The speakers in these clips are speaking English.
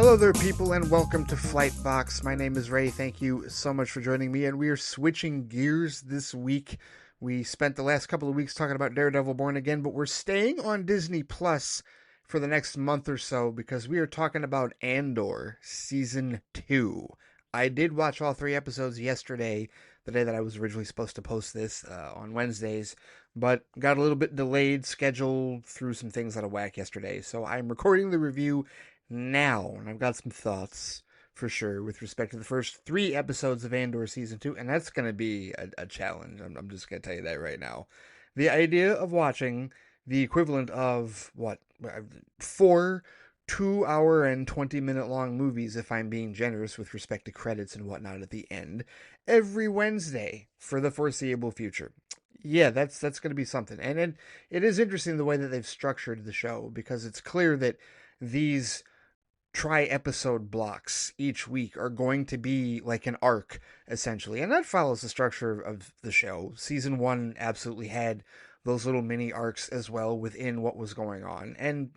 Hello there, people, and welcome to Flight Box. My name is Ray. Thank you so much for joining me, and we are switching gears this week. We spent the last couple of weeks talking about Daredevil Born Again, but we're staying on Disney Plus for the next month or so because we are talking about Andor Season 2. I did watch all 3 episodes yesterday, the day that I was originally supposed to post this on Wednesdays, but got a little bit delayed, scheduled, through some things out of whack yesterday. So I'm recording the review now, and I've got some thoughts for sure with respect to the first 3 episodes of Andor Season 2, and that's going to be a challenge. I'm just going to tell you that right now. The idea of watching the equivalent of, 4 2-hour and 20-minute long movies, if I'm being generous with respect to credits and whatnot at the end, every Wednesday for the foreseeable future. Yeah, that's going to be something. And it is interesting the way that they've structured the show, because it's clear that these tri-episode blocks each week are going to be like an arc, essentially. And that follows the structure of the show. Season 1 absolutely had those little mini arcs as well within what was going on. And,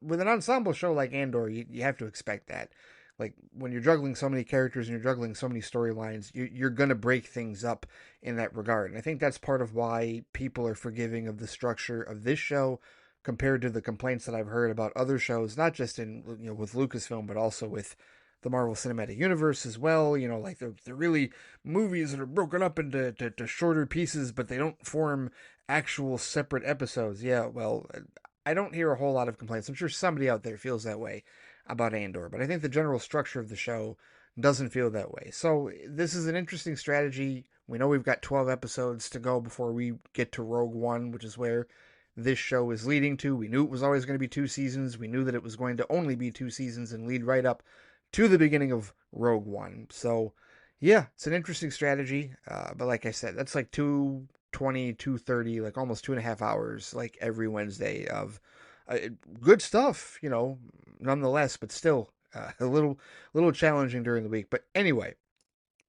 with an ensemble show like Andor, you have to expect that. Like, when you're juggling so many characters and you're juggling so many storylines, you're going to break things up in that regard. And I think that's part of why people are forgiving of the structure of this show compared to the complaints that I've heard about other shows, not just in with Lucasfilm, but also with the Marvel Cinematic Universe as well. Like they're really movies that are broken up into to shorter pieces, but they don't form actual separate episodes. Yeah, well, I don't hear a whole lot of complaints. I'm sure somebody out there feels that way about Andor, but I think the general structure of the show doesn't feel that way. So this is an interesting strategy. We know we've got 12 episodes to go before we get to Rogue One, which is where this show is leading to. We knew it was always going to be 2 seasons. We knew that it was going to only be 2 seasons and lead right up to the beginning of Rogue One. So, yeah, it's an interesting strategy. But like I said, that's like 220, 230, like almost 2.5 hours, like every Wednesday of good stuff, nonetheless, but still a little challenging during the week. But anyway,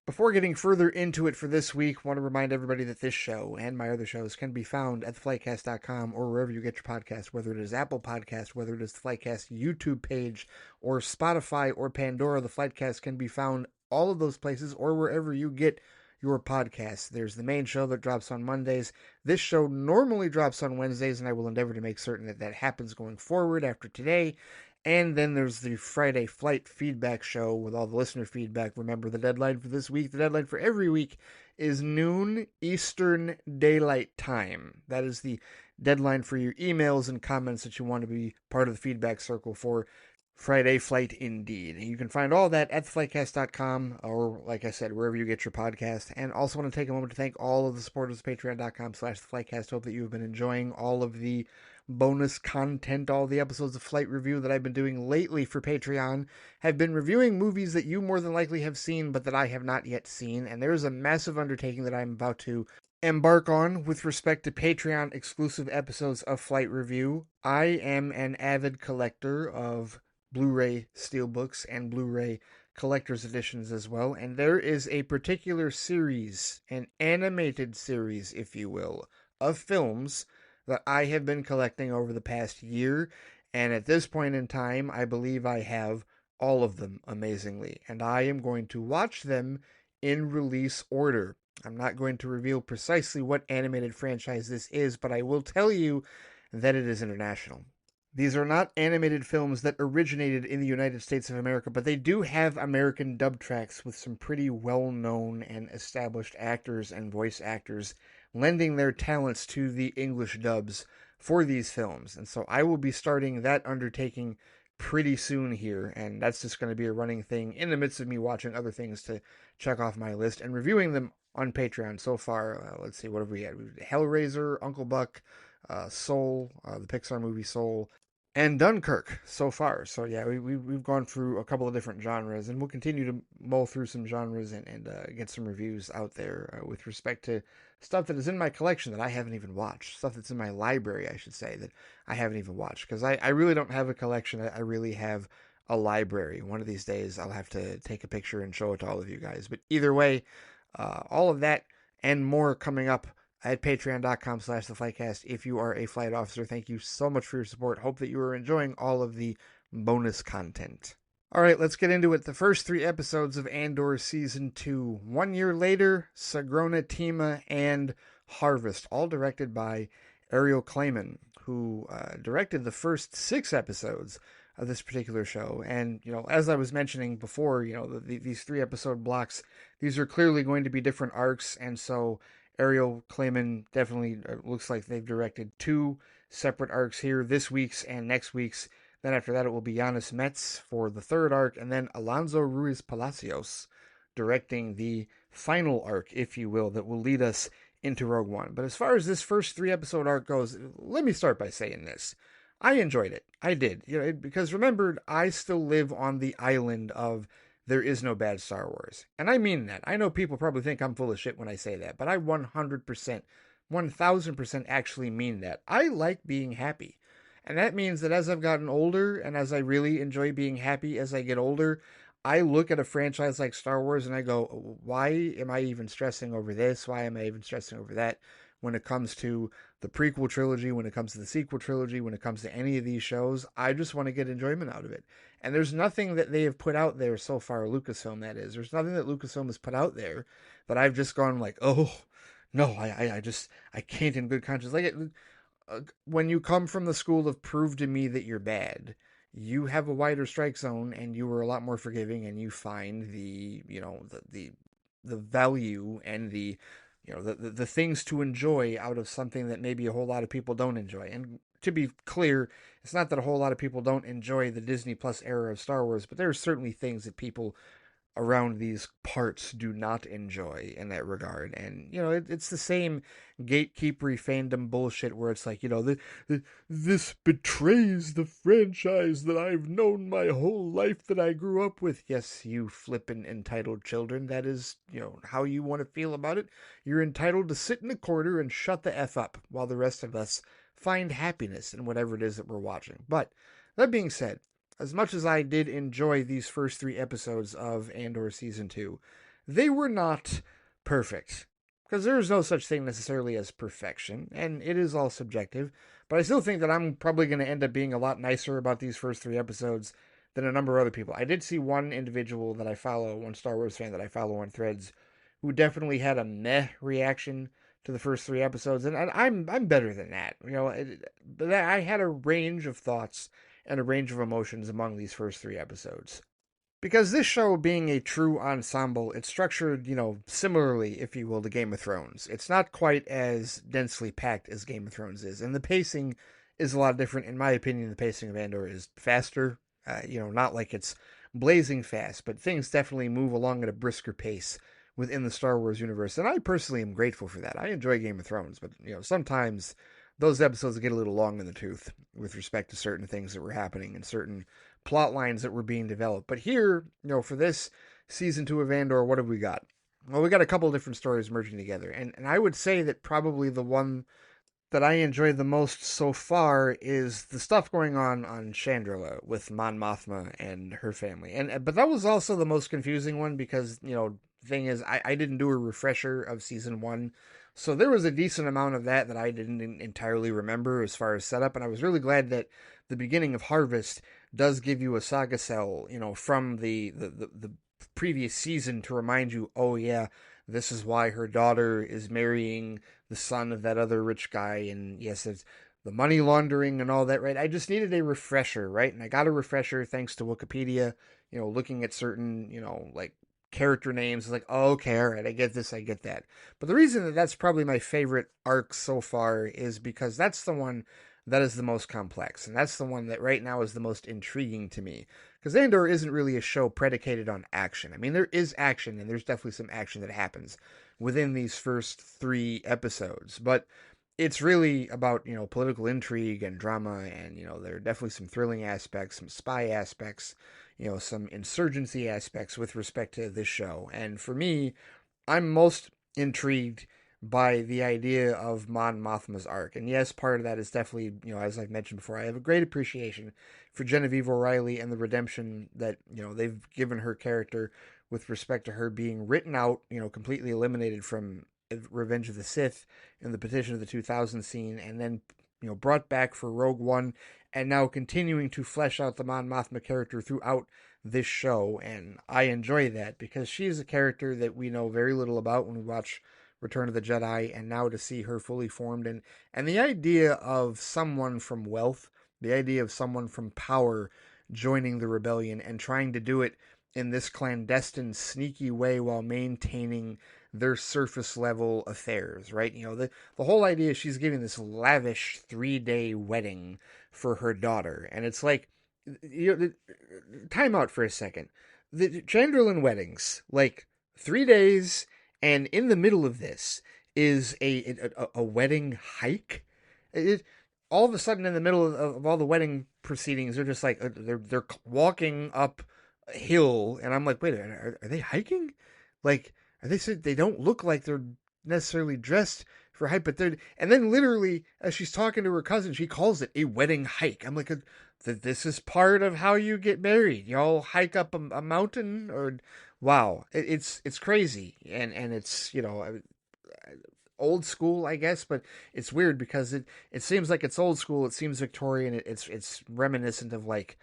before getting further into it for this week, I want to remind everybody that this show and my other shows can be found at theflightcast.com or wherever you get your podcast, whether it is Apple Podcast, whether it is the Flightcast YouTube page, or Spotify or Pandora. The Flightcast can be found all of those places or wherever you get your podcasts. There's the main show that drops on Mondays. This show normally drops on Wednesdays, and I will endeavor to make certain that happens going forward after today. And then there's the Friday Flight feedback show with all the listener feedback. Remember, the deadline for this week, the deadline for every week, is noon Eastern Daylight Time. That is the deadline for your emails and comments that you want to be part of the feedback circle for Friday Flight indeed. You can find all that at theflightcast.com or, like I said, wherever you get your podcast. And also want to take a moment to thank all of the supporters of patreon.com/theflightcast. Hope that you have been enjoying all of the bonus content. All the episodes of Flight Review that I've been doing lately for Patreon have been reviewing movies that you more than likely have seen, but that I have not yet seen. And there's a massive undertaking that I'm about to embark on with respect to Patreon exclusive episodes of Flight Review. I am an avid collector of Blu-ray steelbooks and Blu-ray collector's editions as well, and there is a particular series, an animated series, if you will, of films that I have been collecting over the past year, and at this point in time, I believe I have all of them, amazingly, and I am going to watch them in release order. I'm not going to reveal precisely what animated franchise this is, but I will tell you that it is international. These are not animated films that originated in the United States of America, but they do have American dub tracks with some pretty well-known and established actors and voice actors lending their talents to the English dubs for these films. And so I will be starting that undertaking pretty soon here, and that's just going to be a running thing in the midst of me watching other things to check off my list and reviewing them on Patreon so far. Let's see, what have we had? Hellraiser, Uncle Buck, Soul, the Pixar movie Soul, and Dunkirk so far. So yeah, we've gone through a couple of different genres, and we'll continue to mull through some genres and get some reviews out there with respect to stuff that is in my collection that I haven't even watched, stuff that's in my library, I should say, that I haven't even watched, because I really don't have a collection. I really have a library. One of these days I'll have to take a picture and show it to all of you guys. But either way, all of that and more coming up at patreon.com/theflightcast. If you are a flight officer, thank you so much for your support. Hope that you are enjoying all of the bonus content. All right, let's get into it. The first three episodes of Andor Season 2. 1 year later, Sagrona Tima, and Harvest, all directed by Ariel Clayman, who directed the first six episodes of this particular show. And, as I was mentioning before, these three episode blocks, these are clearly going to be different arcs. And so Ariel Clayman definitely looks like they've directed two separate arcs here, this week's and next week's. Then after that, it will be Giannis Metz for the third arc, and then Alonso Ruiz Palacios directing the final arc, if you will, that will lead us into Rogue One. But as far as this first three episode arc goes, let me start by saying this. I enjoyed it. I did. Because remember, I still live on the island of there is no bad Star Wars. And I mean that. I know people probably think I'm full of shit when I say that, but I 100%, 1000% actually mean that. I like being happy. And that means that as I've gotten older and as I really enjoy being happy as I get older, I look at a franchise like Star Wars and I go, why am I even stressing over this? Why am I even stressing over that? When it comes to the prequel trilogy, when it comes to the sequel trilogy, when it comes to any of these shows, I just want to get enjoyment out of it. And there's nothing that they have put out there so far, Lucasfilm that is. There's nothing that Lucasfilm has put out there that I've just gone like, oh, no, I can't in good conscience. When you come from the school of prove to me that you're bad, you have a wider strike zone and you are a lot more forgiving, and you find the value and the things to enjoy out of something that maybe a whole lot of people don't enjoy. And to be clear, it's not that a whole lot of people don't enjoy the Disney Plus era of Star Wars, but there are certainly things that people around these parts do not enjoy in that regard. And, it's the same gatekeepery fandom bullshit where it's like, this betrays the franchise that I've known my whole life, that I grew up with. Yes, you flippin' entitled children. That is, how you want to feel about it. You're entitled to sit in a corner and shut the F up while the rest of us find happiness in whatever it is that we're watching. But that being said, as much as I did enjoy these first three episodes of Andor Season 2, they were not perfect. Because there is no such thing necessarily as perfection, and it is all subjective. But I still think that I'm probably going to end up being a lot nicer about these first three episodes than a number of other people. I did see one individual that I follow, one Star Wars fan that I follow on Threads, who definitely had a meh reaction to the first three episodes, and I'm better than that. But I had a range of thoughts and a range of emotions among these first three episodes. Because this show being a true ensemble, it's structured, similarly, if you will, to Game of Thrones. It's not quite as densely packed as Game of Thrones is, and the pacing is a lot different. In my opinion, the pacing of Andor is faster. Not like it's blazing fast, but things definitely move along at a brisker pace within the Star Wars universe, and I personally am grateful for that. I enjoy Game of Thrones, but sometimes those episodes get a little long in the tooth with respect to certain things that were happening and certain plot lines that were being developed. But here, for this season 2 of Andor, what have we got? Well, we got a couple of different stories merging together, and I would say that probably the one that I enjoy the most so far is the stuff going on Chandrila with Mon Mothma and her family. But that was also the most confusing one because, thing is, I didn't do a refresher of season 1. So there was a decent amount of that I didn't entirely remember as far as setup, and I was really glad that the beginning of Harvest does give you a saga cell, from the previous season to remind you, oh yeah, this is why her daughter is marrying the son of that other rich guy, and yes, it's the money laundering and all that, right? I just needed a refresher, right? And I got a refresher thanks to Wikipedia, looking at certain, like character names, like, oh, okay, all right, I get this, I get that. But the reason that that's probably my favorite arc so far is because that's the one that is the most complex, and that's the one that right now is the most intriguing to me. Because Andor isn't really a show predicated on action. I mean, there is action, and there's definitely some action that happens within these first three episodes, but it's really about, political intrigue and drama, and, there are definitely some thrilling aspects, some spy aspects, some insurgency aspects with respect to this show. And for me, I'm most intrigued by the idea of Mon Mothma's arc. And yes, part of that is definitely, as I've mentioned before, I have a great appreciation for Genevieve O'Reilly and the redemption that, they've given her character with respect to her being written out, completely eliminated from Revenge of the Sith and the Petition of the 2000 scene, and then, brought back for Rogue One, and now continuing to flesh out the Mon Mothma character throughout this show, and I enjoy that because she is a character that we know very little about when we watch Return of the Jedi, and now to see her fully formed, and the idea of someone from wealth, the idea of someone from power joining the rebellion and trying to do it in this clandestine, sneaky way while maintaining their surface level affairs, right? The whole idea is she's giving this lavish 3-day wedding for her daughter, and it's like, time out for a second. The Chandlerland weddings, like 3 days, and in the middle of this is a wedding hike. It, all of a sudden, in the middle of all the wedding proceedings, they're just like they're walking up a hill, and I'm like, wait, are they hiking? Like, are they don't look like they're necessarily dressed for hike, but they're, and then literally as she's talking to her cousin, she calls it a wedding hike. I'm like, that this is part of how you get married. Y'all hike up a mountain, or wow, it's crazy, and it's old school, I guess, but it's weird because it seems like it's old school. It seems Victorian. It's reminiscent of like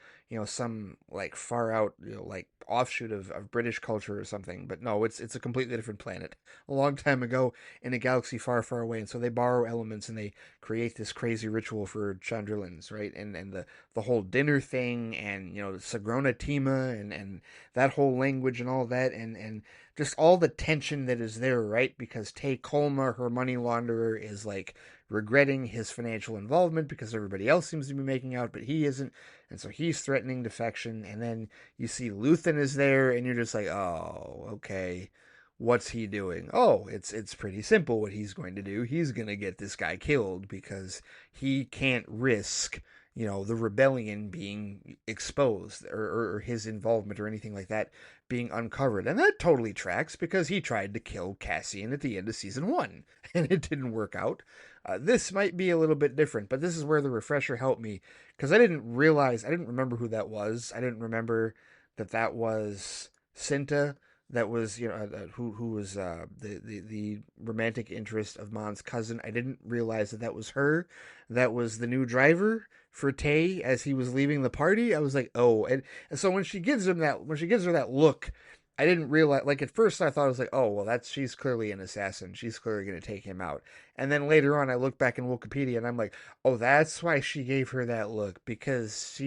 some like far out like offshoot of British culture or something. But no, it's a completely different planet, a long time ago in a galaxy far far away. And so they borrow elements and they create this crazy ritual for Chandrillans, right? And the whole dinner thing, and Sagrona Tima, and that whole language and all that, and just all the tension that is there, right? Because Tay Kolma, her money launderer, is like regretting his financial involvement because everybody else seems to be making out, but he isn't. And so he's threatening defection. And then you see Luthen is there, and you're just like, oh, okay. What's he doing? Oh, it's pretty simple what he's going to do. He's going to get this guy killed because he can't risk the rebellion being exposed, or his involvement or anything like that being uncovered. And that totally tracks because he tried to kill Cassian at the end of season 1 and it didn't work out. This might be a little bit different, but this is where the refresher helped me because I didn't remember who that was. I didn't remember that was Cinta. That was who was the romantic interest of Mon's cousin. I didn't realize that was her. That was the new driver for Tay as he was leaving the party. I was like, oh, and so when she gives her that look, I didn't realize. Like at first, I thought, I was like, oh, well, she's clearly an assassin. She's clearly going to take him out. And then later on, I look back in Wikipedia and I'm like, oh, that's why she gave her that look, because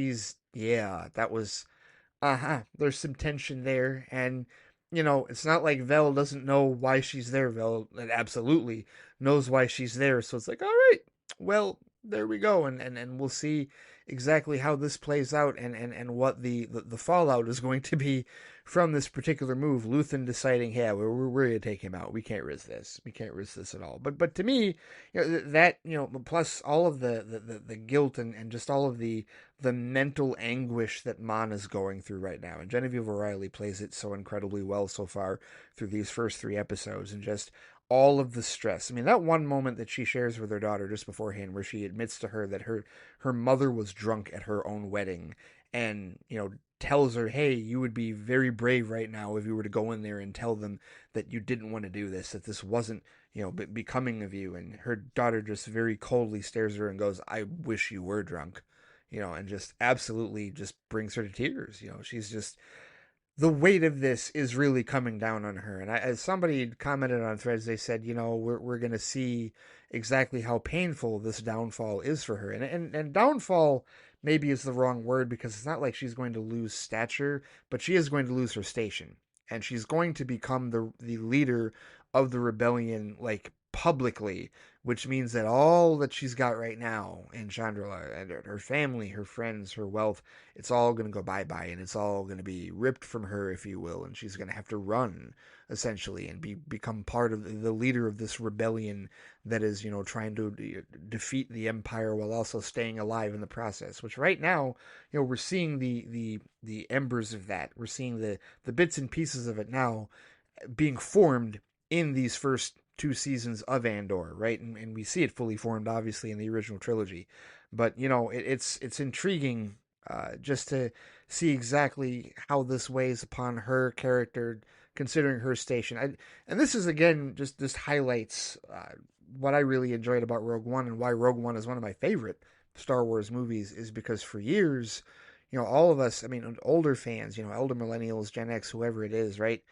that was there's some tension there, and it's not like Vel doesn't know why she's there. Vel absolutely knows why she's there. So it's like, all right, well, there we go, and we'll see exactly how this plays out, and what the fallout is going to be from this particular move. Luthen deciding, yeah, we're gonna take him out. We can't risk this. We can't risk this at all. But to me, that plus all of the guilt, and just all of the mental anguish that Mon is going through right now. And Genevieve O'Reilly plays it so incredibly well so far through these first 3 episodes, and just all of the stress. I mean, that one moment that she shares with her daughter just beforehand, where she admits to her that her mother was drunk at her own wedding, and tells her, hey, you would be very brave right now if you were to go in there and tell them that you didn't want to do this, that this wasn't becoming of you. And her daughter just very coldly stares at her and goes, I wish you were drunk, and just absolutely just brings her to tears. She's just, the weight of this is really coming down on her. And as somebody commented on Threads, they said, we're going to see exactly how painful this downfall is for her. And downfall maybe is the wrong word, because it's not like she's going to lose stature, but she is going to lose her station. And she's going to become the leader of the rebellion, like, publicly, which means that all that she's got right now in Chandrila, and her family, her friends, her wealth, it's all going to go bye-bye, and it's all going to be ripped from her, if you will, and she's going to have to run, essentially, and become part of the leader of this rebellion that is, trying to defeat the Empire while also staying alive in the process, which right now, we're seeing the embers of that. We're seeing the bits and pieces of it now being formed in these first 2 seasons of Andor, right? And we see it fully formed, obviously, in the original trilogy. But, it's intriguing just to see exactly how this weighs upon her character, considering her station. And this is, again, just this highlights what I really enjoyed about Rogue One, and why Rogue One is one of my favorite Star Wars movies, is because for years, all of us, I mean, older fans, elder millennials, Gen X, whoever it is, right?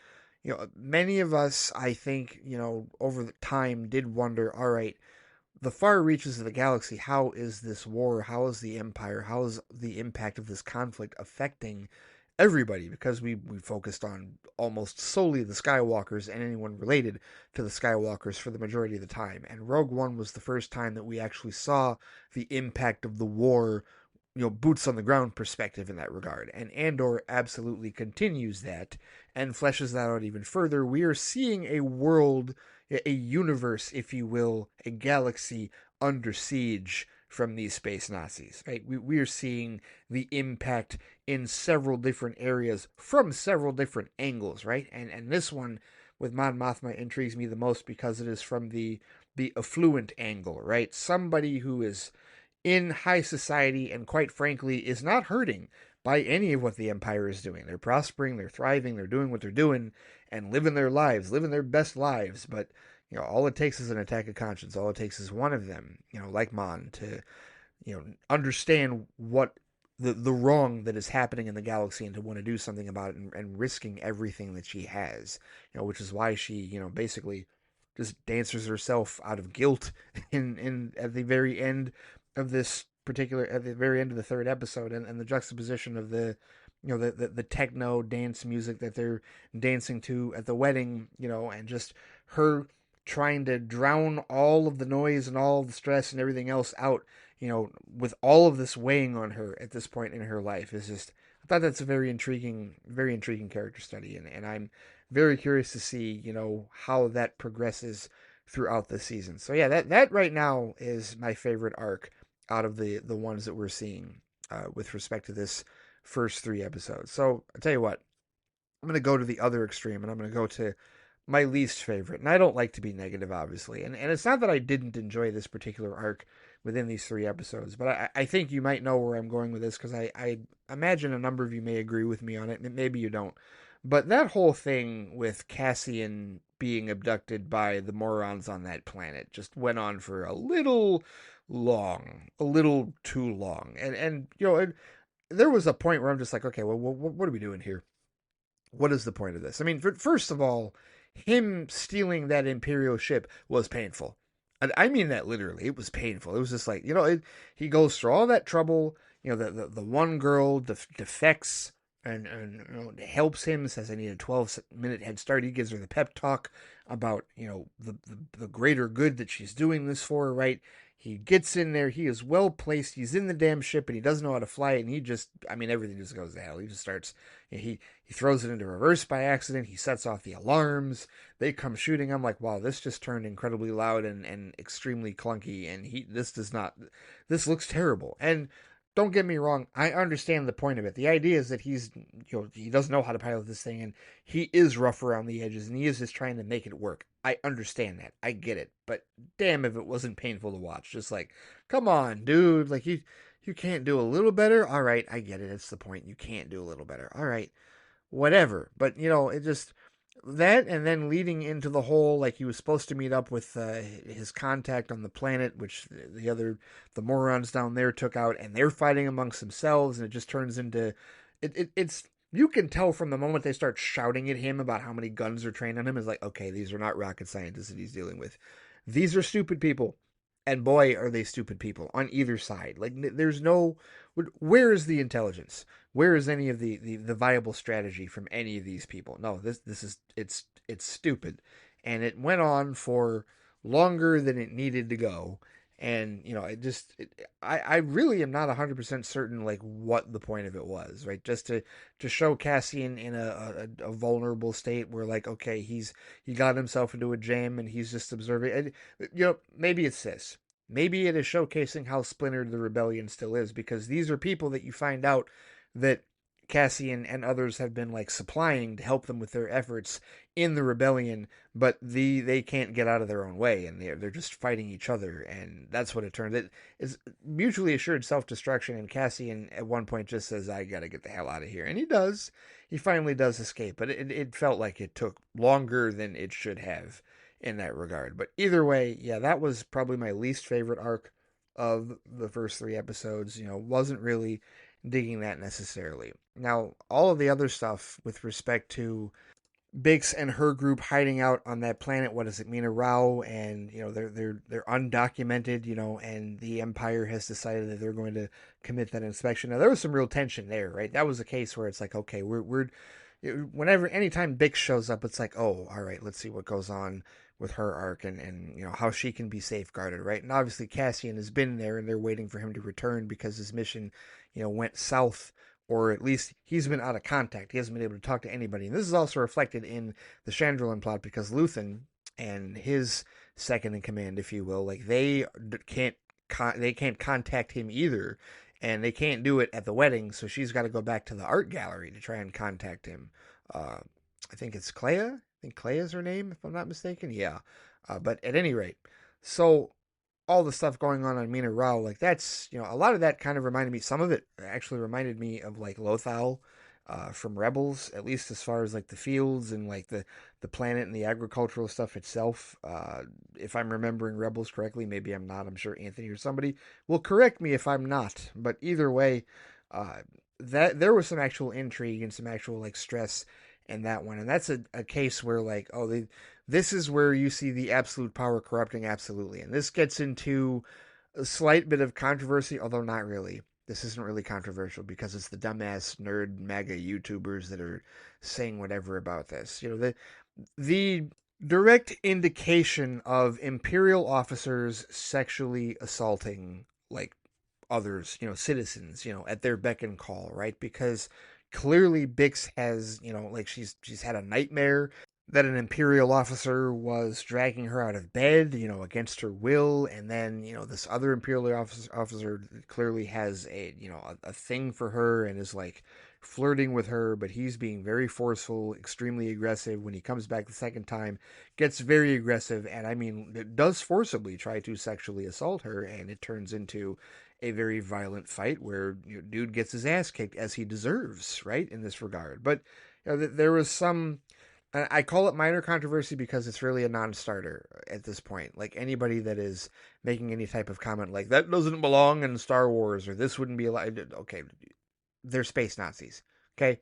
Many of us, I think, over the time did wonder, all right, the far reaches of the galaxy, how is this war, how is the empire, how is the impact of this conflict affecting everybody? Because we focused on almost solely the Skywalkers and anyone related to the Skywalkers for the majority of the time. And Rogue One was the first time that we actually saw the impact of the war, boots on the ground perspective in that regard. And Andor absolutely continues that and fleshes that out even further. We are seeing a world, a universe, if you will, a galaxy under siege from these space Nazis, right? We are seeing the impact in several different areas from several different angles, right? And this one with Mon Mothma intrigues me the most because it is from the affluent angle, right? Somebody who is in high society and quite frankly is not hurting by any of what the Empire is doing. They're prospering, they're thriving, they're doing what they're doing and living their lives, living their best lives. But, all it takes is an attack of conscience. All it takes is one of them, like Mon, to, understand what the wrong that is happening in the galaxy and to want to do something about it and risking everything that she has, which is why she, basically just dances herself out of guilt in at the very end of this particular at the very end of the third episode and the juxtaposition of the the techno dance music that they're dancing to at the wedding, and just her trying to drown all of the noise and all of the stress and everything else out, with all of this weighing on her at this point in her life is just, I thought that's a very intriguing character study, and I'm very curious to see, how that progresses throughout the season. So yeah, that right now is my favorite arc out of the ones that we're seeing with respect to this first three episodes. So I tell you what, I'm going to go to the other extreme, and I'm going to go to my least favorite. And I don't like to be negative, obviously. And it's not that I didn't enjoy this particular arc within these three episodes, but I think you might know where I'm going with this because I imagine a number of you may agree with me on it, and maybe you don't. But that whole thing with Cassian being abducted by the morons on that planet just went on for a little long, a little too long. And there was a point where I'm just like, okay, well, what are we doing here? What is the point of this? I mean, first of all, him stealing that Imperial ship was painful. And I mean that literally. It was painful. It was just like, he goes through all that trouble. The one girl defects and helps him, says, I need a 12-minute head start. He gives her the pep talk about, the greater good that she's doing this for, right? He gets in there. He is well placed. He's in the damn ship, and he doesn't know how to fly it. And he just, I mean, everything just goes to hell. He just starts, he throws it into reverse by accident. He sets off the alarms. They come shooting. I'm like, wow, this just turned incredibly loud and extremely clunky. And this looks terrible. And don't get me wrong, I understand the point of it. The idea is that he doesn't know how to pilot this thing, and he is rough around the edges, and he is just trying to make it work. I understand that. I get it. But damn if it wasn't painful to watch. Just like, come on, dude. Like, you can't do a little better? All right, I get it. It's the point. You can't do a little better. All right, whatever. But, it just, that and then leading into the whole, like, he was supposed to meet up with his contact on the planet, which the morons down there took out, and they're fighting amongst themselves, and it just turns into, it's, you can tell from the moment they start shouting at him about how many guns are trained on him, is like, okay, these are not rocket scientists that he's dealing with. These are stupid people. And boy, are they stupid people on either side. Like, there's no, where is the intelligence? Where is any of the viable strategy from any of these people? No, this is, it's stupid. And it went on for longer than it needed to go. And, I really am not 100% certain, like, what the point of it was, right? Just to show Cassian in a vulnerable state where, like, okay, he got himself into a jam and he's just observing. And, maybe it's this. Maybe it is showcasing how splintered the rebellion still is, because these are people that you find out that Cassian and others have been, like, supplying to help them with their efforts in the rebellion, but they can't get out of their own way, and they're just fighting each other, and that's what it turns. It is mutually assured self-destruction, and Cassian at one point just says, I gotta get the hell out of here, and he does. He finally does escape, but it felt like it took longer than it should have in that regard. But either way, yeah, that was probably my least favorite arc of the first three episodes. Wasn't really digging that necessarily. Now, all of the other stuff with respect to Bix and her group hiding out on that planet. What is it, Mina Rao? And they're undocumented. And the Empire has decided that they're going to commit that inspection. Now there was some real tension there, right? That was a case where it's like, okay, we're whenever anytime Bix shows up, it's like, oh, all right, let's see what goes on with her arc and how she can be safeguarded, right? And obviously Cassian has been there, and they're waiting for him to return because his mission, went south, or at least he's been out of contact. He hasn't been able to talk to anybody. And this is also reflected in the Chandrillin plot because Luthen and his second in command, if you will, like they can't contact him either, and they can't do it at the wedding. So she's got to go back to the art gallery to try and contact him. I think it's Clea. I think Clea is her name, if I'm not mistaken. Yeah. But at any rate, so all the stuff going on Mina Rao, like that's, a lot of that kind of reminded me, some of it actually reminded me of like Lothal from Rebels, at least as far as like the fields and like the planet and the agricultural stuff itself. If I'm remembering Rebels correctly, maybe I'm not. I'm sure Anthony or somebody will correct me if I'm not. But either way, uh, that there was some actual intrigue and some actual like stress in that one. And that's a case where like, oh, this is where you see the absolute power corrupting absolutely. And this gets into a slight bit of controversy, although not really. This isn't really controversial because it's the dumbass nerd MAGA YouTubers that are saying whatever about this. The direct indication of Imperial officers sexually assaulting like others, citizens, at their beck and call, right? Because clearly Bix has, like she's had a nightmare that an Imperial officer was dragging her out of bed, against her will, and then, this other Imperial officer clearly has a thing for her and is like flirting with her, but he's being very forceful, extremely aggressive. When he comes back the second time, gets very aggressive, and I mean, it does forcibly try to sexually assault her, and it turns into a very violent fight where dude gets his ass kicked as he deserves, right, in this regard. But there was some. I call it minor controversy because it's really a non-starter at this point. Like anybody that is making any type of comment like that doesn't belong in Star Wars or this wouldn't be allowed. Okay, they're space Nazis. Okay,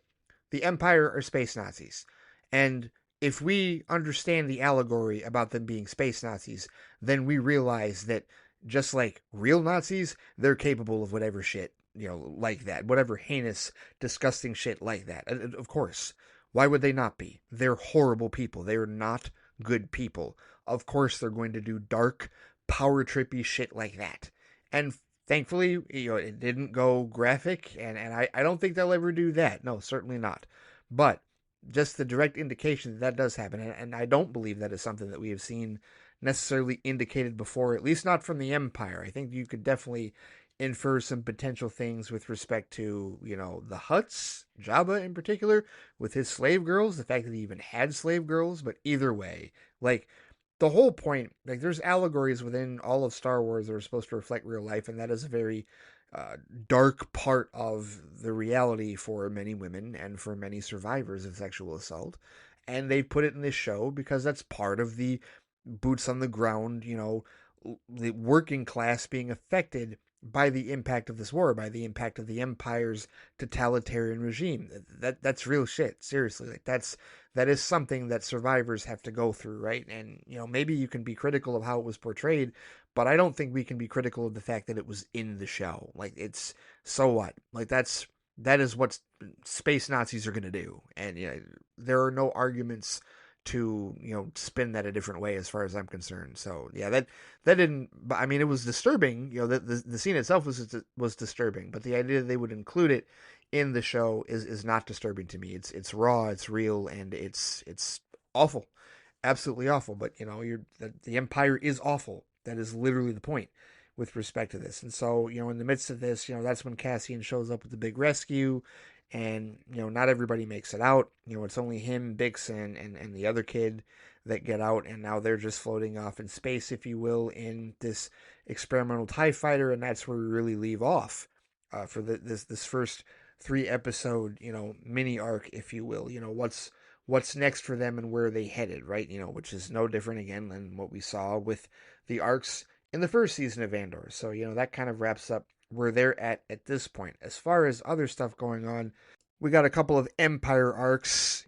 the Empire are space Nazis, and if we understand the allegory about them being space Nazis, then we realize that just like real Nazis, they're capable of whatever shit, like that, whatever heinous, disgusting shit like that. Of course. Why would they not be? They're horrible people. They are not good people. Of course they're going to do dark, power trippy shit like that. And thankfully, it didn't go graphic, and I don't think they'll ever do that. No, certainly not. But just the direct indication that that does happen, and I don't believe that is something that we have seen necessarily indicated before, at least not from the Empire. I think you could definitely infer some potential things with respect to, the Hutts, Jabba in particular, with his slave girls, the fact that he even had slave girls. But either way, like, the whole point, like, there's allegories within all of Star Wars that are supposed to reflect real life, and that is a very dark part of the reality for many women and for many survivors of sexual assault. And they put it in this show because that's part of the boots on the ground, the working class being affected by the impact of this war, by the impact of the Empire's totalitarian regime. That's real shit. Seriously, like that is something that survivors have to go through, right? And maybe you can be critical of how it was portrayed, but I don't think we can be critical of the fact that it was in the show. Like, it's, so what? Like, that is what space Nazis are going to do, and there are no arguments to spin that a different way as far as I'm concerned. So yeah, that didn't. I mean, it was disturbing. The scene itself was disturbing, but the idea that they would include it in the show is not disturbing to me. It's raw, it's real, and it's awful, absolutely awful. But the Empire is awful. That is literally the point with respect to this. And so in the midst of this, that's when Cassian shows up with the big rescue. And not everybody makes it out. It's only him, Bix, and the other kid that get out, and now they're just floating off in space, if you will, in this experimental TIE fighter, and that's where we really leave off for this first 3 episode mini arc, if you will. What's next for them and where are they headed, right? Which is no different again than what we saw with the arcs in the first season of Andor. So that kind of wraps up where they're at this point. As far as other stuff going on, we got a couple of Empire arcs.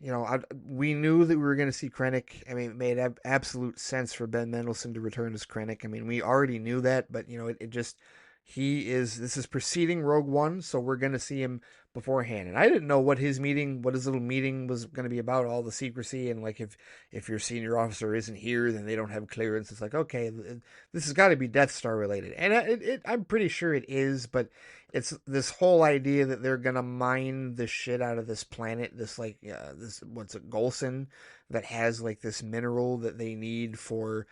We knew that we were going to see Krennic. I mean, it made absolute sense for Ben Mendelsohn to return as Krennic. I mean, we already knew that, but it just this is preceding Rogue One, so we're going to see him beforehand. And I didn't know what his little meeting was going to be about, all the secrecy, and like if your senior officer isn't here, then they don't have clearance. It's like, okay, this has got to be Death Star related, and I'm pretty sure it is, but it's this whole idea that they're gonna mine the shit out of this planet, this what's it, Golson, that has like this mineral that they need for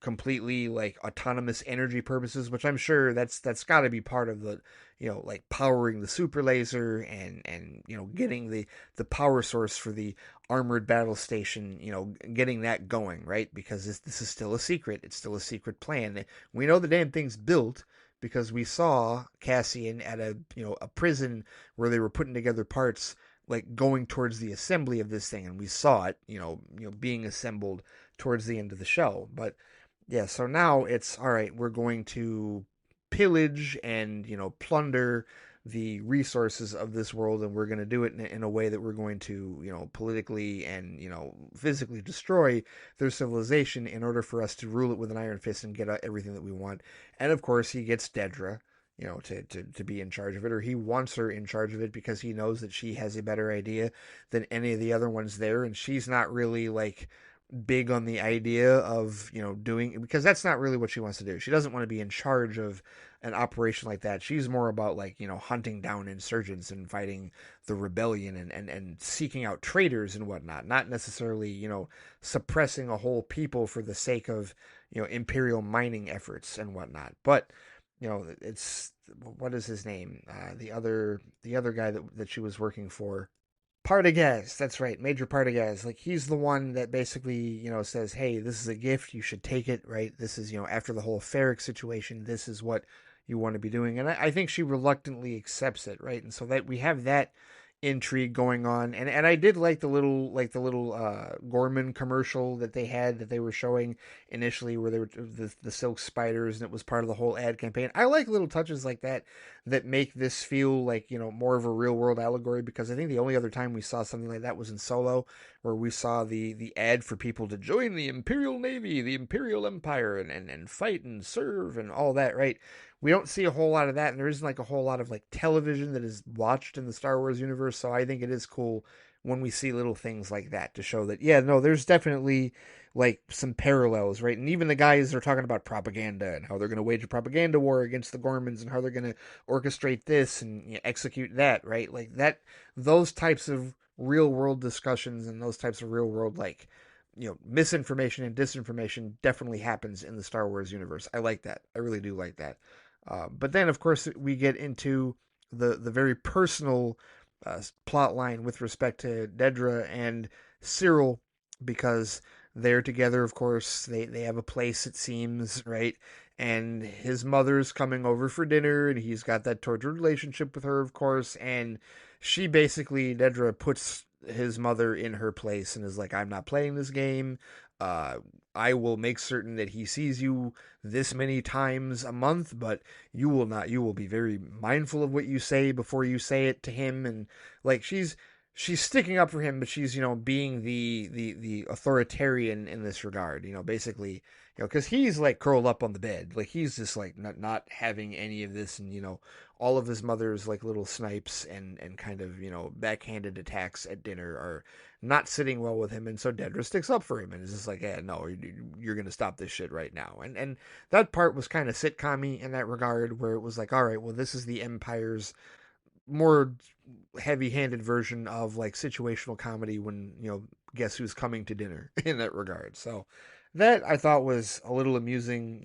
completely like autonomous energy purposes, which I'm sure that's got to be part of the like powering the super laser and getting the power source for the armored battle station, getting that going, right? Because this is still a secret. It's still a secret plan. We know the damn thing's built because we saw Cassian at a prison where they were putting together parts, like going towards the assembly of this thing, and we saw it being assembled towards the end of the show. But yeah, so now it's all right, we're going to pillage and plunder the resources of this world, and we're going to do it in a way that we're going to politically and physically destroy their civilization in order for us to rule it with an iron fist and get everything that we want. And of course he gets Dedra to be in charge of it, or he wants her in charge of it because he knows that she has a better idea than any of the other ones there, and she's not really like big on the idea of doing, because that's not really what she wants to do. She doesn't want to be in charge of an operation like that. She's more about like hunting down insurgents and fighting the rebellion and seeking out traitors and whatnot, not necessarily suppressing a whole people for the sake of imperial mining efforts and whatnot. But it's, what is his name, the other guy that she was working for, Partagas, that's right, Major Partagas. Like, he's the one that basically, says, hey, this is a gift, you should take it, right? This is, after the whole Ferric situation, this is what you want to be doing. And I think she reluctantly accepts it, right? And so that we have that intrigue going on. And I did like the little Gorman commercial that they were showing initially, where they were the silk spiders, and it was part of the whole ad campaign. I like little touches like that make this feel like more of a real world allegory, because I think the only other time we saw something like that was in Solo, where we saw the ad for people to join the Imperial Navy, the Imperial Empire, and fight and serve and all that, right? We don't see a whole lot of that, and there isn't like a whole lot of like television that is watched in the Star Wars universe. So I think it is cool when we see little things like that to show that, yeah, no, there's definitely like some parallels, right? And even the guys are talking about propaganda and how they're going to wage a propaganda war against the Gormans and how they're going to orchestrate this and execute that, right? Like that, those types of real world discussions and those types of real world like misinformation and disinformation definitely happens in the Star Wars universe. I like that. I really do like that. But then, of course, we get into the very personal plot line with respect to Dedra and Cyril, because they're together, of course. They have a place, it seems, right? And his mother's coming over for dinner, and he's got that tortured relationship with her, of course. And she basically, Dedra, puts his mother in her place and is like, I'm not playing this game. I will make certain that he sees you this many times a month, but you will not. You will be very mindful of what you say before you say it to him. And like she's sticking up for him, but she's being the authoritarian in this regard. Basically, because he's like curled up on the bed, like he's just like not having any of this, and all of his mother's like little snipes and kind of backhanded attacks at dinner are not sitting well with him, and so Dedra sticks up for him and is just like, yeah, no, you're gonna stop this shit right now. And that part was kind of sitcom-y in that regard, where it was like, all right, well, this is the Empire's more heavy-handed version of like situational comedy when guess who's coming to dinner in that regard. So that I thought was a little amusing.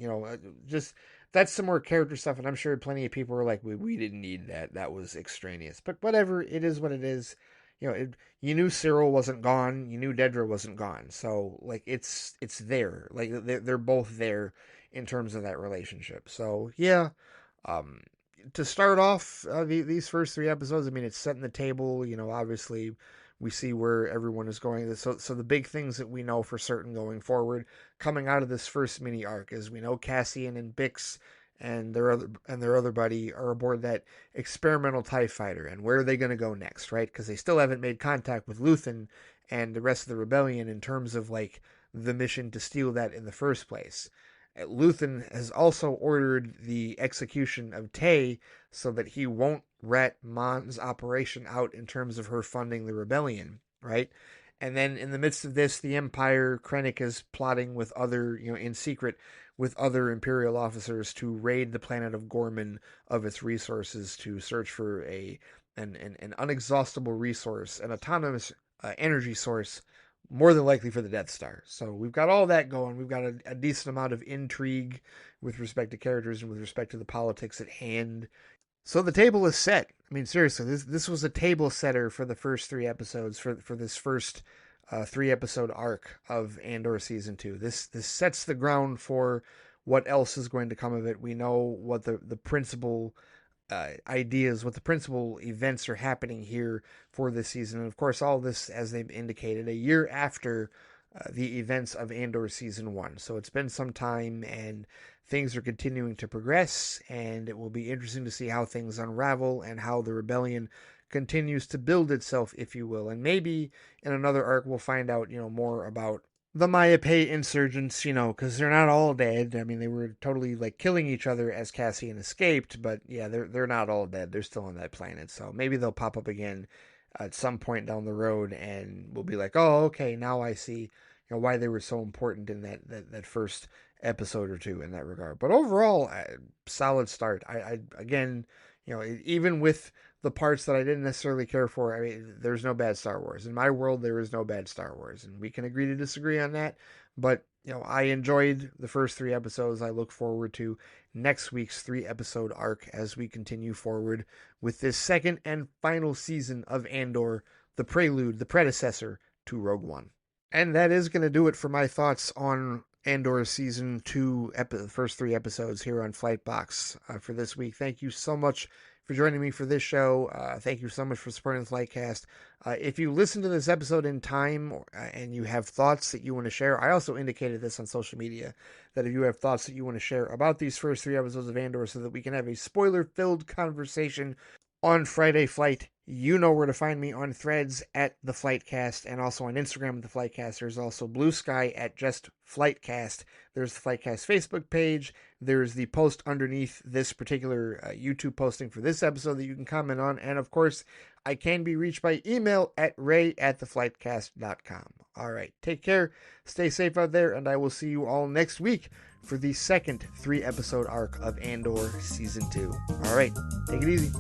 Just that's some more character stuff, and I'm sure plenty of people were like, we didn't need that. That was extraneous. But whatever, it is what it is. You knew Cyril wasn't gone. You knew Dedra wasn't gone. So like it's there. Like they're both there in terms of that relationship. So yeah. To start off these first three episodes, I mean, it's setting the table. Obviously, we see where everyone is going. So the big things that we know for certain going forward, coming out of this first mini arc, is we know Cassian and Bix and their other buddy are aboard that experimental TIE fighter. And where are they going to go next, right? Because they still haven't made contact with Luthen and the rest of the rebellion in terms of like the mission to steal that in the first place. Luthen has also ordered the execution of Tay so that he won't rat Mon's operation out in terms of her funding the rebellion, right? And then in the midst of this, the Empire, Krennic is plotting with other, in secret, with other Imperial officers to raid the planet of Gorman of its resources to search for an unexhaustible resource, an autonomous energy source, more than likely for the Death Star. So we've got all that going. We've got a decent amount of intrigue with respect to characters and with respect to the politics at hand. So the table is set. I mean, seriously, this was a table setter for the first 3 episodes, for this first 3-episode arc of Andor Season 2. This sets the ground for what else is going to come of it. We know what the principal ideas, what the principal events are happening here for this season. And of course, all this, as they've indicated, a year after the events of Andor Season 1. So it's been some time, and things are continuing to progress, and it will be interesting to see how things unravel and how the rebellion continues to build itself, if you will. And maybe in another arc we'll find out, more about the Maya Pei insurgents, because they're not all dead. I mean, they were totally like killing each other as Cassian escaped, but yeah, they're not all dead. They're still on that planet. So maybe they'll pop up again at some point down the road, and we'll be like, oh, okay, now I see, why they were so important in that first episode or two in that regard. But overall, solid start. I again, even with the parts that I didn't necessarily care for, I mean, there's no bad Star Wars. In my world, there is no bad Star Wars, and we can agree to disagree on that. But, I enjoyed the first 3 episodes. I look forward to next week's 3-episode arc as we continue forward with this second and final season of Andor, the prelude, the predecessor to Rogue One. And that is going to do it for my thoughts on Andor Season 2, the first 3 episodes here on Flightbox for this week. Thank you so much for joining me for this show. Thank you so much for supporting the Flightcast. If you listen to this episode in time and you have thoughts that you want to share, I also indicated this on social media, that if you have thoughts that you want to share about these first 3 episodes of Andor so that we can have a spoiler-filled conversation on Friday Flight, you know where to find me on Threads at The Flightcast, and also on Instagram at The Flightcast. There's also Blue Sky at just Flightcast. There's the Flightcast Facebook page. There's the post underneath this particular YouTube posting for this episode that you can comment on. And of course, I can be reached by email at ray@theflightcast.com. All right, take care, stay safe out there, and I will see you all next week for the second 3-episode arc of Andor Season 2. All right, take it easy.